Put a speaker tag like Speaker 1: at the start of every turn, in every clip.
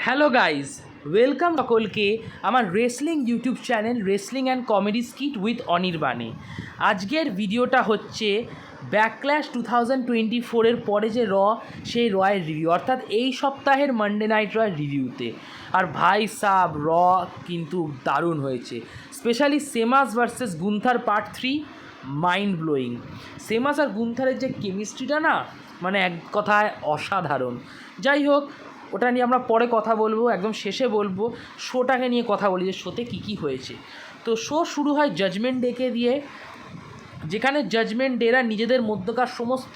Speaker 1: Hello guys, welcome সকলকে আমার wrestling YouTube channel wrestling and comedy skit with অনির্বাণে। আজকের ভিডিওটা হচ্ছে ব্যাকক্ল্যাশ 2024-এর পরে যে সেই রয়ের রিভিউ, অর্থাৎ এই সপ্তাহের মানডে নাইট রয়ের রিভিউতে। আর ভাই সাব কিন্তু দারুণ হয়েছে, specially Sheamus versus Gunther part 3 mind blowing. Sheamus আর গুন্থারের যে কেমিস্ট্রিটা না, মানে এক কথায় অসাধারণ। যাই হোক, ওটা নিয়ে আমরা পরে কথা বলবো, একদম শেষে বলবো। শোটাকে নিয়ে কথা বলি যে শোতে কী কী হয়েছে। তো শো শুরু হয় জাজমেন্ট ডেকে দিয়ে, যেখানে জাজমেন্ট ডেরা নিজেদের মধ্যকার সমস্ত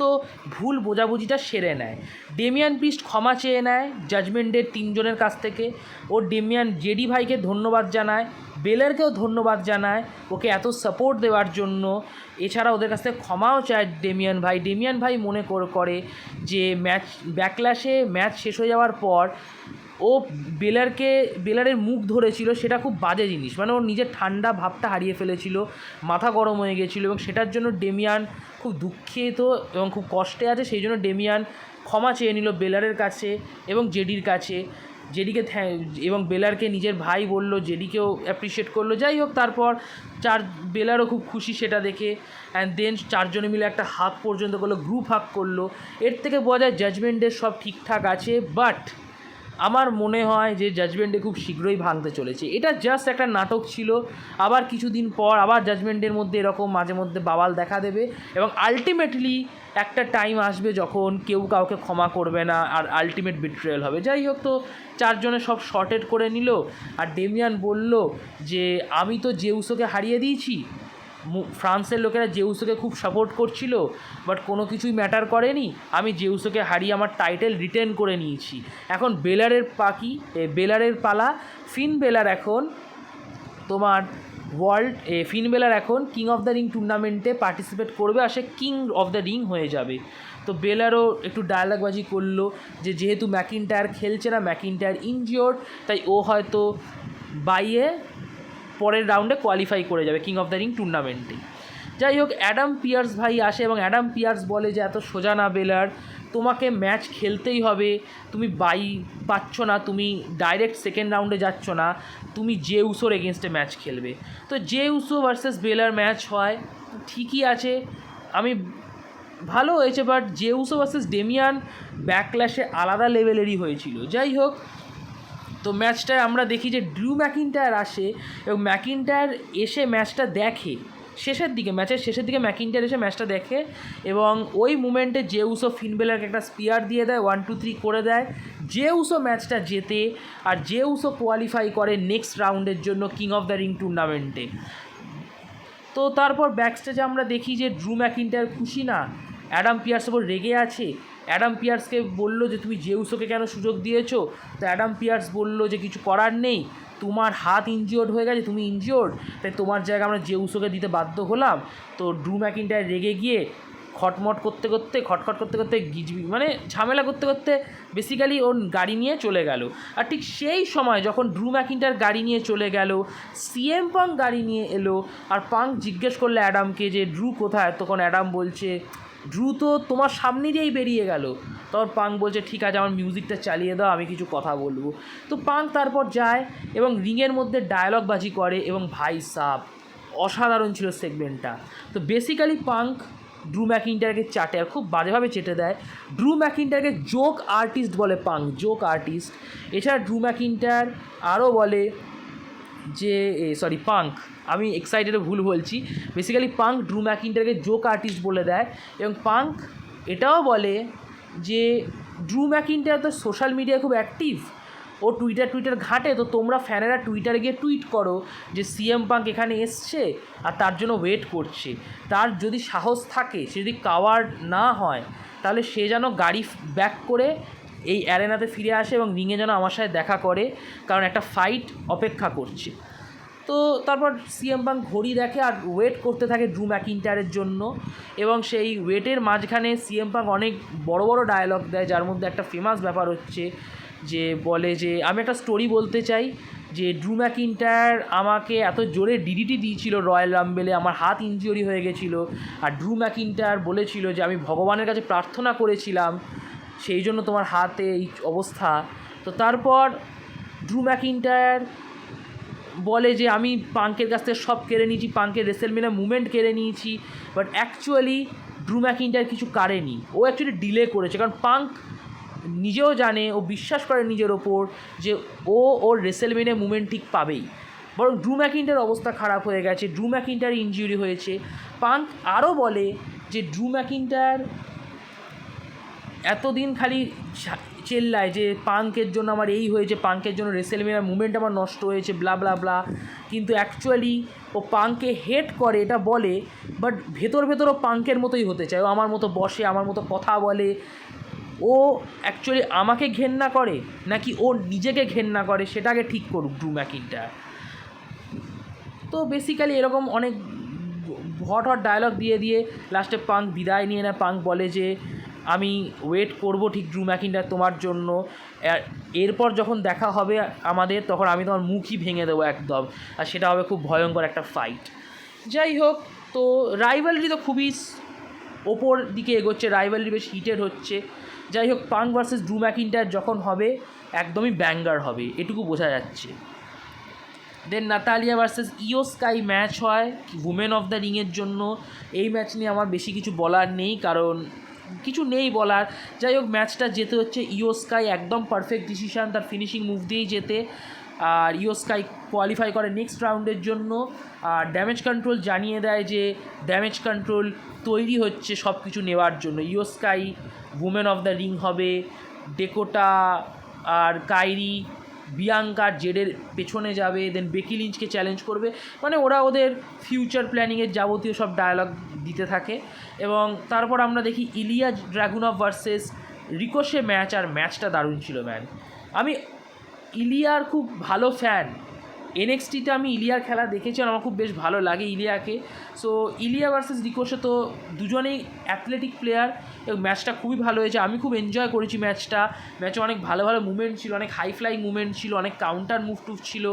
Speaker 1: ভুল বোঝাবুঝিটা সেরে নেয়। ডেমিয়ান প্রিস্ট ক্ষমা চেয়ে নেয় জাজমেন্ট ডের তিনজনের কাছ থেকে। ও ডেমিয়ান জেডি ভাইকে ধন্যবাদ জানায়, বেলারকেও ধন্যবাদ জানায় ওকে এত সাপোর্ট দেওয়ার জন্য। এছাড়া ওদের কাছ থেকে ক্ষমাও চায় ডেমিয়ান ভাই মনে করে যে ব্যাকল্যাশে ম্যাচ শেষ হয়ে যাওয়ার পর ও বেলারের মুখ ধরেছিল, সেটা খুব বাজে জিনিস। মানে ওর নিজের ঠান্ডা ভাবটা হারিয়ে ফেলেছিল, মাথা গরম হয়ে গেছিলো, এবং সেটার জন্য ডেমিয়ান খুব দুঃখিত এবং খুব কষ্টে আছে। সেই জন্য ডেমিয়ান ক্ষমা চেয়ে নিল বেলারের কাছে এবং জেডির কাছে। এবং বেলারকে নিজের ভাই বলল, জেডিকেও অ্যাপ্রিসিয়েট করলো। যাই হোক, তারপর বেলারও খুব খুশি সেটা দেখে। অ্যান্ড দেন চারজনে মিলে একটা হাগ পর্যন্ত করলো, গ্রুপ হাগ করলো। এর থেকে বোঝা যায় জাজমেন্টের সব ঠিকঠাক আছে। বাট আমার মনে হয় যে জাজমেন্টে খুব শীঘ্রই ভাঙতে চলেছে। এটা জাস্ট একটা নাটক ছিল। আবার কিছুদিন পর আবার জাজমেন্টের মধ্যে এরকম মাঝে মধ্যে বাওয়াল দেখা দেবে, এবং আলটিমেটলি একটা টাইম আসবে যখন কেউ কাউকে ক্ষমা করবে না, আর আলটিমেট বিট্রেয়াল হবে। যাই হোক, তো চারজনে সব শর্টেড করে নিল। আর ডেমিয়ান বলল যে আমি তো জেউসোকে হারিয়ে দিয়েছি, ফ্রান্সের লোকেরা জেউসোকে খুব সাপোর্ট করছিল, বাট কোনো কিছুই ম্যাটার করেনি। আমি জেউসোকে হারিয়ে আমার টাইটেল রিটেন করে নিয়েছি। এখন বেলারের পালা। ফিন বেলার এখন কিং অফ দ্য রিং টুর্নামেন্টে পার্টিসিপেট করবে, আর সে কিং অফ দ্য রিং হয়ে যাবে। তো বেলারও একটু ডায়লগবাজি করলো যে যেহেতু ম্যাকিনটায়ার খেলছে না, ম্যাকিনটায়ার ইনজিওর্ড, তাই ও হয়তো বাইয়ে পরের রাউন্ডে কোয়ালিফাই করে যাবে কিং অফ দ্য রিং টুর্নামেন্টে। যাই হোক, অ্যাডাম পিয়ার্স ভাই আসে এবং অ্যাডাম পিয়ার্স বলে যে এত সোজা না বেলার, তোমাকে ম্যাচ খেলতেই হবে। তুমি পাচ্ছ না, তুমি ডাইরেক্ট সেকেন্ড রাউন্ডে যাচ্ছ না, তুমি জেউসোর এগেনস্টে ম্যাচ খেলবে। তো জেউসো ভার্সেস বেলার ম্যাচ হয়, ঠিকই আছে, ভালো হয়েছে। বাট জেউসো ভার্সেস ডেমিয়ান ব্যাকল্যাশে আলাদা লেভেলেরই হয়েছিল। যাই হোক, তো ম্যাচটায় আমরা দেখি যে ড্রু ম্যাকিনটায়ার আসে, এবং ম্যাকিনটায়ার এসে ম্যাচটা দেখে ম্যাচের শেষের দিকে ম্যাকিনটায়ার এসে ম্যাচটা দেখে, এবং ওই মুমেন্টে জেউসো ফিন বেলারকে একটা স্পিয়ার দিয়ে দেয়, 1 2 3 করে দেয়। জেউসো ম্যাচটা জেতে, আর জেউসো কোয়ালিফাই করে নেক্সট রাউন্ডের জন্য কিং অফ দ্য রিং টুর্নামেন্টে। তো তারপর ব্যাকস্টেজে আমরা দেখি যে ড্রু ম্যাকিনটায়ার খুশি না, অ্যাডাম পিয়ার্সের ওপর রেগে আছে। অ্যাডাম পিয়ার্সকে বলল যে তুমি জেউসোকে কেন সুযোগ দিয়েছো। তো অ্যাডাম পিয়ার্স বলল যে কিছু করার নেই, তোমার হাত ইনজিওর্ড হয়ে গেছে, তুমি ইনজিওর্ড, তাই তোমার জায়গায় আমরা জেউসোকে দিতে বাধ্য হলাম। তো ড্রু ম্যাকিনটায়ার রেগে গিয়ে খটখট করতে করতে মানে ঝামেলা করতে করতে বেসিক্যালি ওর গাড়ি নিয়ে চলে গেল। আর ঠিক সেই সময় যখন ড্রু ম্যাকিনটায়ার গাড়ি নিয়ে চলে গেল, সিএম পাঙ্ক গাড়ি নিয়ে এলো। আর পাঙ্ক জিজ্ঞেস করলো অ্যাডামকে যে ড্রু কোথায়। তখন অ্যাডাম বলছে ড্রু তো তোমার সামনে দিয়েই বেরিয়ে গেল। তখন পাঙ্ক বলছে ঠিক আছে, আমার মিউজিকটা চালিয়ে দাও, আমি কিছু কথা বলবো। তো পাঙ্ক তারপর যায় এবং রিংয়ের মধ্যে ডায়লগবাজি করে, এবং ভাই সাব অসাধারণ ছিল সেগমেন্টটা। তো বেসিক্যালি পাঙ্ক ড্রু ম্যাকিনটায়ারকে চাটে, আর খুব বাজেভাবে চেটে দেয়। ড্রু ম্যাকিনটায়ারকে জোক আর্টিস্ট বলে জোক আর্টিস্ট। এছাড়া ড্রু ম্যাকিনটায়ার আরও বলে যে পাঙ্ক, আমি এক্সাইটেডে ভুল বলছি, বেসিক্যালি পাঙ্ক ড্রু ম্যাকিনটায়ারকে জোক আর্টিস্ট বলে দেয়। এবং পাঙ্ক এটাও বলে যে ড্রু ম্যাকিনটায়ার তো সোশ্যাল মিডিয়ায় খুব অ্যাক্টিভ, ও টুইটার ঘাটে, তো তোমরা ফ্যানেরা টুইটারে গিয়ে টুইট করো যে সিএম পাঙ্ক এখানে এসছে আর তার জন্য ওয়েট করছে। তার যদি সাহস থাকে, সে যদি কাওয়ার্ড না হয়, তাহলে সে যেন গাড়ি ব্যাক করে এই অ্যারেনাতে ফিরে আসে এবং রিংয়ে যেন আমার সাথে দেখা করে, কারণ একটা ফাইট অপেক্ষা করছে। তো তারপর সিএম পাঙ্ক ঘড়ি দেখে আর ওয়েট করতে থাকে ড্রু ম্যাকিনটায়ারের জন্য, এবং সেই ওয়েটের মাঝখানে সিএম পাঙ্ক অনেক বড় বড় ডায়লগ দেয়, যার মধ্যে একটা ফেমাস ব্যাপার হচ্ছে যে বলে যে আমি একটা স্টোরি বলতে চাই, যে ড্রু ম্যাকিনটায়ার আমাকে এত জোরে ডিডিটি দিয়েছিল রয়্যাল রাম্বেলে, আমার হাত ইনজিওরি হয়ে গেছিলো, আর ড্রু ম্যাকিনটায়ার বলেছিল যে আমি ভগবানের কাছে প্রার্থনা করেছিলাম, সেই জন্য তোমার হাতে এই অবস্থা। তো তারপর ড্রু ম্যাকিন্টায়ার বলে যে আমি পাঙ্কের কাছ থেকে সব কেড়ে নিয়েছি, পাঙ্কের রেসেলমেনিয়া মুভমেন্ট কেড়ে নিয়েছি, বাট অ্যাকচুয়ালি ড্রু ম্যাকিন্টায়ার কিছু কারেনি, ও অ্যাকচুয়ালি ডিলে করেছে, কারণ পাঙ্ক নিজেও জানে, ও বিশ্বাস করে নিজের ওপর যে ওর রেসেলমেনিয়া মুভমেন্ট ঠিক পাবেই, বরং ড্রু ম্যাকিন্টায়ার অবস্থা খারাপ হয়ে গেছে, ড্রু ম্যাকিন্টায়ার ইনজুরি হয়েছে। পাঙ্ক আরও বলে যে ড্রু ম্যাকিন্টায়ার এতদিন খালি চেল্লায় যে পাঙ্কের জন্য আমার এই হয়েছে, পাঙ্কের জন্য রেসেলমেনিয়ার মুভমেন্ট আমার নষ্ট হয়েছে, ব্লা ব্লা ব্লা, কিন্তু অ্যাকচুয়ালি ও পাঙ্ককে হেট করে এটা বলে, বাট ভেতর ভেতর ও পাঙ্কের মতোই হতে চায়, ও আমার মতো বসে, আমার মতো কথা বলে। ও অ্যাকচুয়ালি আমাকে ঘেন্না করে নাকি ও নিজেকে ঘেন্না করে সেটাকে ঠিক করুক ড্রু ম্যাকিন্টায়ার। তো বেসিক্যালি এরকম অনেক হট ডায়লগ দিয়ে দিয়ে লাস্টে পাঙ্ক বিদায় নিয়ে নেয়। পাঙ্ক বলে যে আমি ওয়েট করব ঠিক ড্রু ম্যাকিন্টায়ার তোমার জন্য, এরপর যখন দেখা হবে আমাদের তখন আমি তোমার মুখই ভেঙে দেবো একদম, আর সেটা হবে খুব ভয়ঙ্কর একটা ফাইট। যাই হোক, তো রাইভালরি তো খুবই ওপর দিকে এগোচ্ছে, রাইভালরি বেশ হিটেড হচ্ছে। যাই হোক, পাঙ্ক ভার্সেস ড্রু ম্যাকিন্টায়ার যখন হবে একদমই ব্যাঙ্গার হবে, এটুকু বোঝা যাচ্ছে। দেন নাতালিয়া ভার্সেস ইও স্কাই ম্যাচ হয় উমেন অফ দ্য রিংয়ের জন্য। এই ম্যাচ নিয়ে আমার বেশি কিছু বলার নেই, কারণ কিছু নেই বলার। যাই হোক, ম্যাচটা যেতে হচ্ছে ইও স্কাই, একদম পারফেক্ট ডিসিশান, তার ফিনিশিং মুভ দিয়েই যেতে। আর ইও স্কাই কোয়ালিফাই করে নেক্সট রাউন্ডের জন্য। আর ড্যামেজ কন্ট্রোল জানিয়ে দেয় যে ড্যামেজ কন্ট্রোল তৈরি হচ্ছে সব কিছু নেওয়ার জন্য, ইও sky women of the ring হবে। ডেকোটা আর কাইরি বিয়াঙ্কার জেডের পেছনে যাবে, দেন বেকি লিঞ্চকে চ্যালেঞ্জ করবে, মানে ওরা ওদের ফিউচার প্ল্যানিংয়ের যাবতীয় সব ডায়ালগ দিতে থাকে। এবং তারপর আমরা দেখি ইলিয়া ড্রাগুনভ ভার্সেস রিকোশে ম্যাচ, আর ম্যাচটা দারুণ ছিল ম্যান। আমি ইলিয়ার খুব ভালো ফ্যান, এনএক্সটিতে আমি ইলিয়ার খেলা দেখেছি আর আমার খুব বেশ ভালো লাগে ইলিয়াকে। সো ইলিয়া ভার্সেস রিকোশে তো দুজনেই অ্যাথলেটিক প্লেয়ার, এবং ম্যাচটা খুবই ভালো হয়েছে, আমি খুব এনজয় করেছি ম্যাচটা। ম্যাচে অনেক ভালো ভালো মুভমেন্ট ছিল, অনেক হাই ফ্লাই মুভমেন্ট ছিল, অনেক কাউন্টার মুভ টুভ ছিল,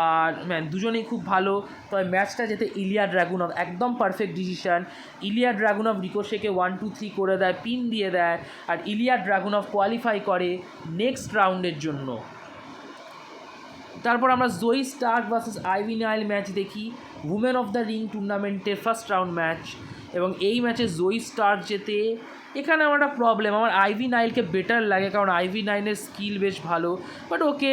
Speaker 1: আর ম্যান দুজনেই খুব ভালো। তবে ম্যাচটা যেতে ইলিয়া ড্রাগুনভ, একদম পারফেক্ট ডিসিশান। ইলিয়া ড্রাগুনভ রিকোশেকে 1-2-3 করে দেয়, পিন দিয়ে দেয়, আর ইলিয়া ড্রাগুনভ কোয়ালিফাই করে নেক্সট রাউন্ডের জন্য। তারপর আমরা Zoey Stark versus Ivy Nile match দেখি, উমেন অফ দ্য রিং টুর্নামেন্টের ফার্স্ট রাউন্ড ম্যাচ, এবং এই ম্যাচে জোই স্টার্ক যেতে। এখানে আমার একটা প্রবলেম, আমার আইভি নাইলকে বেটার লাগে, কারণ আইভি নাইলের স্কিল বেশ ভালো, বাট ওকে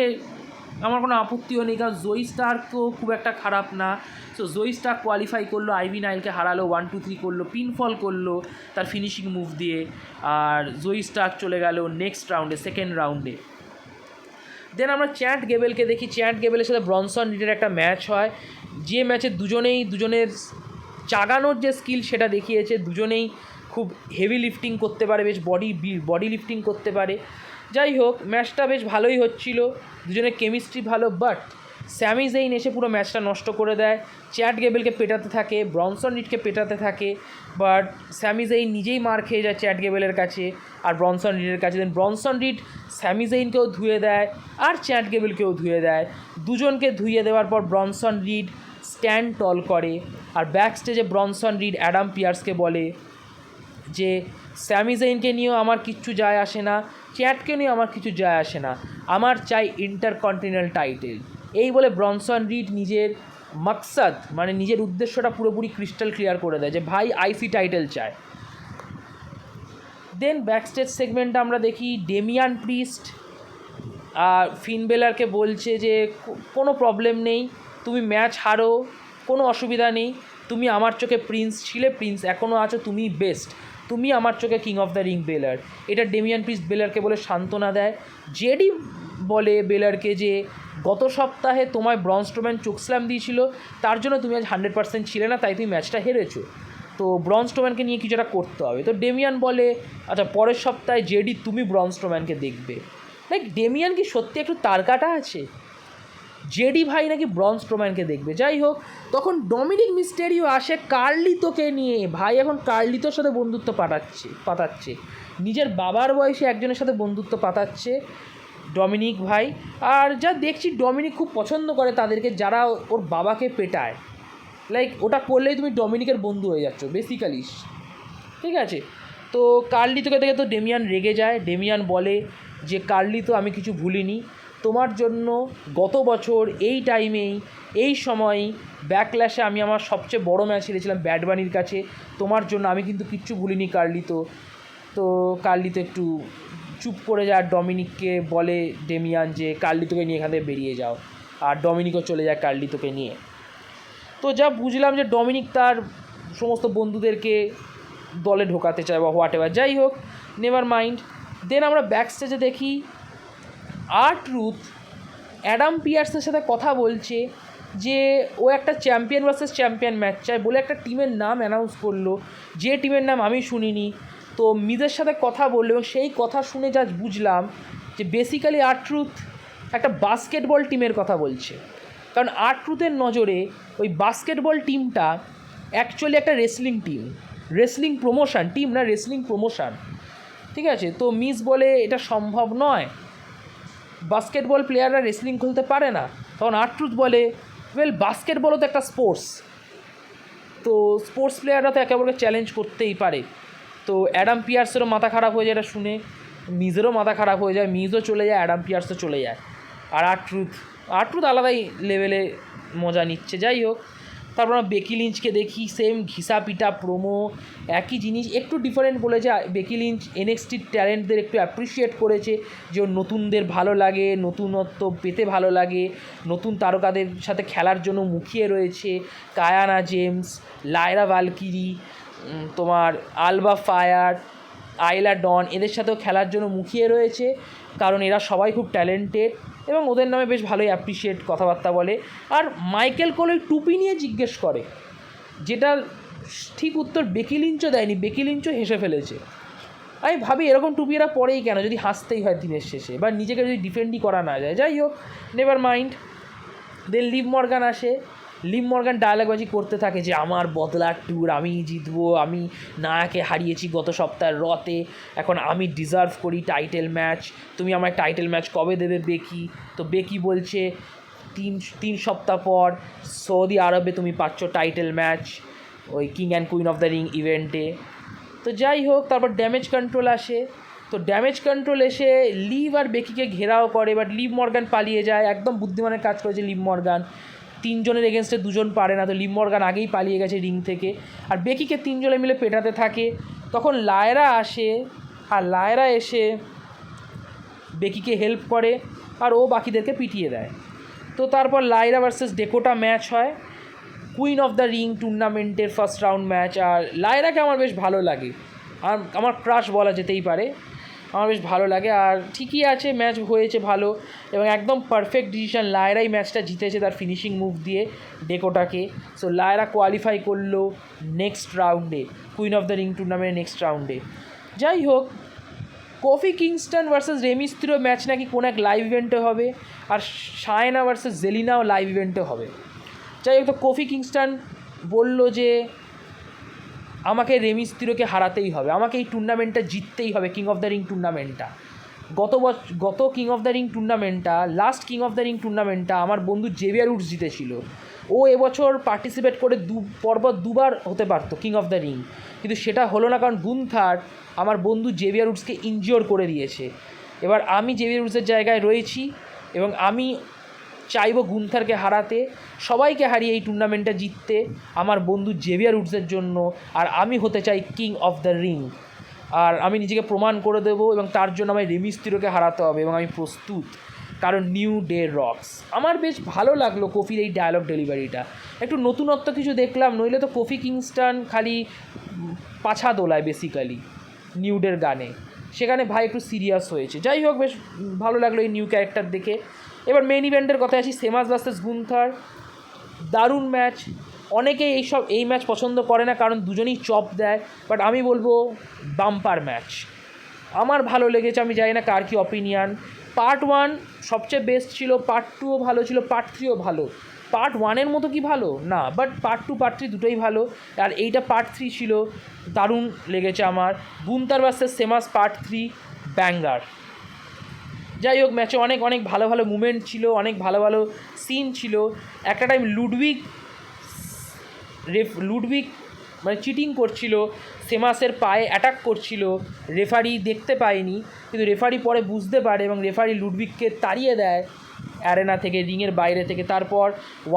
Speaker 1: আমার কোনো আপত্তিও নেই, কারণ জোই স্টার্কও খুব একটা খারাপ না। সো জোই স্টার্ক কোয়ালিফাই করলো, আইভি নাইলকে হারালো, 1-2-3 করলো, পিনফল করলো তার ফিনিশিং মুভ দিয়ে, আর জোই স্টার্ক চলে গেল নেক্সট রাউন্ডে, সেকেন্ড রাউন্ডে। দেন আমরা চ্যাট গেবেলকে দেখি, চ্যাট গেবেলের সাথে ব্রনসন রিডের একটা ম্যাচ হয়, যে ম্যাচে দুজনের চাগানোর যে স্কিল সেটা দেখিয়েছে, দুজনেই খুব হেভি লিফটিং করতে পারে, বেশ বডি লিফটিং করতে পারে। যাই হোক, ম্যাচটা বেশ ভালোই হচ্ছিল, দুজনের কেমিস্ট্রি ভালো, বাট স্যামি জেইন এসে পুরো ম্যাচটা নষ্ট করে দেয়। চ্যাট গেবেলকে পেটাতে থাকে, ব্রনসন রিডকে পেটাতে থাকে, বাট স্যামি জেইন নিজেই মার খেয়ে যায় চ্যাট গেবেলের কাছে আর ব্রনসন রিডের কাছে। দেন ব্রনসন রিড স্যামি জেইনকেও ধুয়ে দেয় আর চ্যাট গেবেলকেও ধুয়ে দেয়। দুজনকে ধুয়ে দেওয়ার পর ব্রনসন রিড স্ট্যান্ড টল করে, আর ব্যাক স্টেজে ব্রনসন রিড অ্যাডাম পিয়ার্সকে বলে যে স্যামি জেইনকে নিয়েও আমার কিচ্ছু যায় আসে না, চ্যাটকে নিয়েও আমার কিছু যায় আসে না, আমার চাই ইন্টারকন্টিনেন্টাল টাইটেল। এই বলে ব্রনসন রিড নিজের মাকসাদ, মানে নিজের উদ্দেশ্যটা পুরোপুরি ক্রিস্টাল ক্লিয়ার করে দেয় যে ভাই আইসি টাইটেল চায়। দেন ব্যাকস্টেজ সেগমেন্টটা আমরা দেখি, ডেমিয়ান প্রিস্ট আর ফিন বেলারকে বলছে যে কোনো প্রবলেম নেই, তুমি ম্যাচ হারো, কোনো অসুবিধা নেই, তুমি আমার চোখে প্রিন্স ছিলে, প্রিন্স এখনও আছো, তুমি বেস্ট, তুমি আমার চোখে কিং অফ দ্য রিং বেলার। এটা ডেমিয়ান প্রিস্ট বেলারকে বলে সান্ত্বনা দেয়। জেডি বলে বেলারকে যে গত সপ্তাহে তোমায় ব্রন স্ট্রোম্যান চোকস্ল্যাম দিয়েছিল, তার জন্য তুমি আজ 100% ছিলে না, তাই তুমি ম্যাচটা হেরেছো, তো ব্রন স্ট্রোম্যানকে নিয়ে কিছুটা করতে হবে। তো ডেমিয়ান বলে আচ্ছা পরের সপ্তাহে জেডি তুমি ব্রন স্ট্রোম্যানকে দেখবে। লাইক ডেমিয়ান কি সত্যি একটু তারকাটা আছে, জেডি ভাই নাকি ব্রন স্ট্রোম্যানকে দেখবে। যাই হোক, তখন ডমিনিক মিস্টেরিও আসে কার্লিতোকে নিয়ে, ভাই এখন কার্লিতোর সাথে বন্ধুত্ব পাতাচ্ছে, নিজের বাবার বয়সে একজনের সাথে বন্ধুত্ব পাতাচ্ছে ডমিনিক ভাই। আর যা দেখছি ডমিনিক খুব পছন্দ করে তাদেরকে যারা ওর বাবাকে পেটায়, লাইক ওটা করলেই তুমি ডমিনিকের বন্ধু হয়ে যাচ্ছ বেসিক্যালি, ঠিক আছে। তো কার্লিতোকে দেখে তো ডেমিয়ান রেগে যায়, ডেমিয়ান বলে যে কার্লিতো আমি কিছু ভুলিনি, তোমার জন্য গত বছর এই টাইমেই এই সময়ই ব্যাকল্যাশে আমি আমার সবচেয়ে বড় ম্যাচ হেরেছিলাম ব্যাড বানির কাছে, তোমার জন্য আমি কিন্তু কিচ্ছু ভুলিনি কার্লিতো। তো কার্লিতো একটু চুপ করে যায়, আর ডমিনিককে বলে ডেমিয়ান যে কার্লিতোকে নিয়ে এখান থেকে বেরিয়ে যাও, আর ডমিনিকও চলে যায় কার্লিতোকে নিয়ে। তো যা বুঝলাম যে ডমিনিক তার সমস্ত বন্ধুদেরকে দলে ঢোকাতে চায় বা হোয়াট এভার, যাই হোক, নেভার মাইন্ড। দেন আমরা ব্যাক স্টেজে দেখি R-Truth অ্যাডাম পিয়ার্সের সাথে কথা বলছে যে ও একটা চ্যাম্পিয়ন ভার্সেস চ্যাম্পিয়ন ম্যাচ চায় বলে একটা টিমের নাম অ্যানাউন্স করলো, যে টিমের নাম আমি শুনিনি। তো মিজের সাথে কথা বললো এবং সেই কথা শুনে যা বুঝলাম যে বেসিক্যালি R-Truth একটা বাস্কেটবল টিমের কথা বলছে, কারণ R-Truthের নজরে ওই বাস্কেটবল টিমটা অ্যাকচুয়ালি একটা wrestling team, wrestling promotion team না, রেসলিং প্রমোশন, ঠিক আছে। তো মিস বলে এটা সম্ভব নয়, বাস্কেটবল প্লেয়াররা রেসলিং খেলতে পারে না। তখন R-Truth বলে ওয়েল বাস্কেটবলও তো একটা স্পোর্টস, তো স্পোর্টস প্লেয়াররা তো একেবারে চ্যালেঞ্জ করতেই পারে। তো অ্যাডাম পিয়ার্সেরও মাথা খারাপ হয়ে যায় এটা শুনে, মিজেরও মাথা খারাপ হয়ে যায়, মিজও চলে যায়, অ্যাডাম পিয়ার্সও চলে যায়, আর R-Truth আলাদাই লেভেলে মজা নিচ্ছে। যাই হোক, তারপর আমরা বেকি লিঞ্চকে দেখি, সেম ঘিসা পিটা প্রোমো, একই জিনিস, একটু ডিফারেন্ট বলেছে। বেকি লিঞ্চ NXT ট্যালেন্টদের একটু অ্যাপ্রিসিয়েট করেছে যে নতুনদের ভালো লাগে, নতুনত্ব পেতে ভালো লাগে, নতুন তারকাদের সাথে খেলার জন্য মুখিয়ে রয়েছে। কায়ানা জেমস, লায়রা ভালকিরি, তোমার আলবা ফায়ার, আইলা ডন, এদের সাথেও খেলার জন্য মুখিয়ে রয়েছে, কারণ এরা সবাই খুব ট্যালেন্টেড এবং ওদের নামে বেশ ভালোই অ্যাপ্রিসিয়েট কথাবার্তা বলে। আর মাইকেল কোল ওই টুপি নিয়ে জিজ্ঞেস করে, যেটা ঠিক উত্তর বেকি লিঞ্চও দেয়নি, বেকি লিঞ্চও হেসে ফেলেছে। আমি ভাবি এরকম টুপি এরা পরেই কেন, যদি হাসতেই হয় দিনের শেষে, বা নিজেকে যদি ডিফেন্ডই করা না যায়। যাই হোক, never mind. Then leave Morgan আসে, লিভ মর্গান ডায়লগবাজি করতে থাকে যে আমার বদলার ট্যুর, আমি জিতবো, আমি নায়াকে হারিয়েছি গত সপ্তাহের রতে, এখন আমি ডিজার্ভ করি টাইটেল ম্যাচ, তুমি আমার টাইটেল ম্যাচ কবে দেবে বেকি? তো বেকি বলছে তিন সপ্তাহ পর সৌদি আরবে তুমি পাচ্ছ টাইটেল ম্যাচ ওই king and queen of the ring ইভেন্টে। তো যাই হোক, তারপর ড্যামেজ কন্ট্রোল আসে, তো ড্যামেজ কন্ট্রোল এসে লিভ আর বেকিকে ঘেরাও করে, বাট লিভ মর্গান পালিয়ে যায়। একদম বুদ্ধিমানের কাজ করেছে লিভ মর্গান, 3 জনের এগেনস্টে 2 জন পারে না, তো লিভ মর্গান আগেই পালিয়ে গেছে রিং থেকে, আর বেকিকে 3 জনে মিলে পেটাতে থাকে। তখন লায়রা আসে, আর লায়রা এসে বেকিকে হেল্প করে, আর ও বাকিদেরকে পিটিয়ে দেয়। তো তারপর লায়রা ভার্সেস ডেকোটা ম্যাচ হয়, কুইন অফ দ্য রিং টুর্নামেন্টের ফার্স্ট রাউন্ড ম্যাচ। আর লায়রাকে আমার বেশ ভালো লাগে, আর আমার ক্রাশ বলা যেতেই পারে, আমার বেশ ভালো লাগে। আর ঠিকই আছে, ম্যাচ হয়েছে ভালো এবং একদম পারফেক্ট ডিসিশন, লায়রাই ম্যাচটা জিতেছে তার ফিনিশিং মুভ দিয়ে ডেকোটাকে। সো লায়রা কোয়ালিফাই করলো নেক্সট রাউন্ডে, কুইন অফ দ্য রিং টুর্নামেন্টের নেক্সট রাউন্ডে। যাই হোক, কোফি কিংস্টন ভার্সেস রেমিস্ত্রিও ম্যাচ নাকি কোনো এক লাইভ ইভেন্টে হবে, আর শায়না ভার্সেস জেলিনাও লাইভ ইভেন্টে হবে। যাই হোক, তো কোফি কিংস্টন বলল যে আমাকে রেমিস্ত্রিওকে হারাতেই হবে, আমাকে এই টুর্নামেন্টটা জিততেই হবে, কিং অফ দ্য রিং টুর্নামেন্টটা। গত কিং অফ দ্য রিং টুর্নামেন্টটা, last king of the ring টুর্নামেন্টটা আমার বন্ধু জেভিয়ার উডস জিতেছিল। ও এবছর পার্টিসিপেট করে পরপর 2বার হতে পারতো কিং অফ দ্য রিং, কিন্তু সেটা হলো না, কারণ গুন্থার আমার বন্ধু জেভিয়ার উডসকে ইনজিওর করে দিয়েছে। এবার আমি জেভিয়ার উডসের জায়গায় রয়েছি এবং আমি চাইবো গুন্থারকে হারাতে, সবাইকে হারিয়ে এই টুর্নামেন্টটা জিততে আমার বন্ধু জেভিয়ার উডসের জন্য, আর আমি হতে চাই কিং অফ দ্য রিং, আর আমি নিজেকে প্রমাণ করে দেবো এবং তার জন্য আমায় রেমিস্ত্রিওকে হারাতে হবে এবং আমি প্রস্তুত, কারণ নিউ ডে রক্স। আমার বেশ ভালো লাগলো কোফির এই ডায়লগ ডেলিভারিটা, একটু নতুনত্ব কিছু দেখলাম, নইলে তো কোফি কিংস্টন খালি পাছা দোলায় বেসিক্যালি নিউ ডের গানে, সেখানে ভাই একটু সিরিয়াস হয়েছে। যাই হোক, বেশ ভালো লাগলো এই নিউ ক্যারেক্টার দেখে। এবার মেন ইভেন্টের কথায় আসি, সেমাস ভার্সেস গুন্থার, দারুণ ম্যাচ। অনেকে এই ম্যাচ পছন্দ করে না কারণ দুজনেই চপ দেয়, বাট আমি বলবো বাম্পার ম্যাচ, আমার ভালো লেগেছে। আমি জানি না কার কী অপিনিয়ন। পার্ট 1 সবচেয়ে বেস্ট ছিল, পার্ট 2ও ভালো ছিল, পার্ট 3ও ভালো। পার্ট 1-এর মতো কি ভালো না, বাট পার্ট 2 পার্ট 3 দুটোই ভালো, আর এইটা পার্ট 3 ছিল, দারুণ লেগেছে আমার। Gunther versus Sheamus part 3 banger. যাই হোক, ম্যাচে অনেক অনেক ভালো ভালো মুভমেন্ট ছিল, অনেক ভালো ভালো সিন ছিল। একটা টাইম লুডভিগ মানে চিটিং করছিল, সেমাসের পায়ে অ্যাটাক করছিল, রেফারি দেখতে পায়নি, কিন্তু রেফারি পরে বুঝতে পারে এবং রেফারি লুডভিগকে তাড়িয়ে দেয় অ্যারেনা থেকে, রিংয়ের বাইরে থেকে। তারপর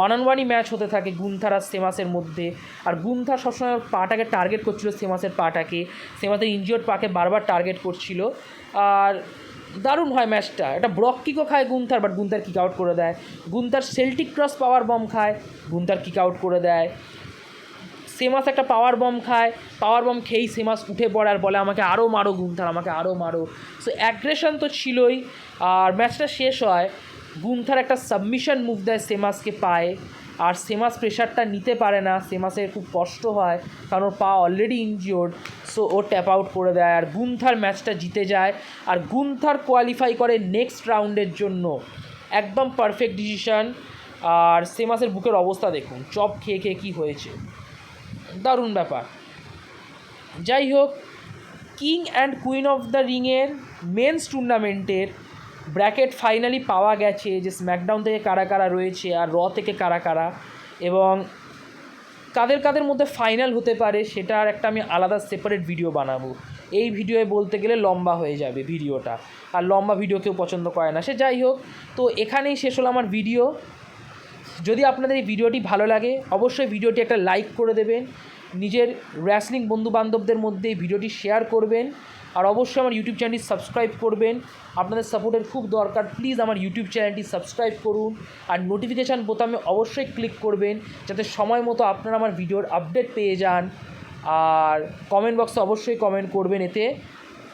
Speaker 1: 1-on-1ই ম্যাচ হতে থাকে গুন্থার আর সেমাসের মধ্যে। আর গুন্থার সবসময় পাটাকে টার্গেট করছিল, সেমাসের পাটাকে, সেমাসের ইনজিওর্ড পাকে বারবার টার্গেট করছিল। আর দারুণ হয় ম্যাচটা। একটা ব্রক কিকও খায় Gunther, but Gunther kick out করে দেয়। গুন্থার সেল্টিক ক্রস পাওয়ার বম খায়, গুন্থার কিক আউট করে দেয়। সেমাস একটা পাওয়ার বম খায়, পাওয়ার বম খেয়েই সেমাস উঠে পড়ে আর বলে আমাকে আরও মারো গুন্থার, আমাকে আরও মারো। সো অ্যাগ্রেশন তো ছিলই। আর ম্যাচটা শেষ হয়, গুন্থার একটা সাবমিশন মুভ দেয় সেমাসকে পায়ে, আর সেমাস প্রেশারটা নিতে পারে না, সেমাসের খুব কষ্ট হয় কারণ ওর পা অলরেডি ইনজিওর্ড। সো ও ট্যাপ আউট করে দেয় আর গুন্থার ম্যাচটা জিতে যায়। আর গুন্থার কোয়ালিফাই করে নেক্সট রাউন্ডের জন্য। একদম পারফেক্ট ডিসিশন। আর সেমাসের বুকের অবস্থা দেখুন, চপ খেয়ে খেয়ে কী হয়েছে, দারুণ ব্যাপার। যাই হোক, king and queen of the রিংয়ের মেন্স টুর্নামেন্টের ব্র্যাকেট ফাইনালি পাওয়া গেছে, যে স্ম্যাকডাউন থেকে কারা কারা রয়েছে আর র থেকে কারা কারা, এবং কাদের কাদের মধ্যে ফাইনাল হতে পারে সেটার একটা আমি আলাদা সেপারেট ভিডিও বানাবো। এই ভিডিওয়ে বলতে গেলে লম্বা হয়ে যাবে ভিডিওটা, আর লম্বা ভিডিও কেউ পছন্দ করে না। সে যাই হোক, তো এখানেই শেষ হলো আমার ভিডিও। যদি আপনাদের এই ভিডিওটি ভালো লাগে অবশ্যই ভিডিওটি একটা লাইক করে দেবেন, নিজের রেসলিং বন্ধুবান্ধবদের মধ্যে এই ভিডিওটি শেয়ার করবেন, আর অবশ্যই আমার ইউটিউব চ্যানেলটি সাবস্ক্রাইব করবেন। আপনাদের সাপোর্টের খুব দরকার, প্লিজ আমার ইউটিউব চ্যানেলটি সাবস্ক্রাইব করুন, আর নোটিফিকেশান বোতামে অবশ্যই ক্লিক করবেন যাতে সময় মতো আপনারা আমার ভিডিওর আপডেট পেয়ে যান। আর কমেন্ট বক্সে অবশ্যই কমেন্ট করবেন, এতে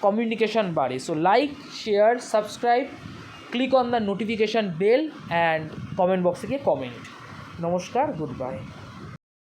Speaker 1: কমিউনিকেশান বাড়ে। So like, share, subscribe, click on the notification bell and comment বক্সে গিয়ে কমেন্ট। নমস্কার, গুড বাই।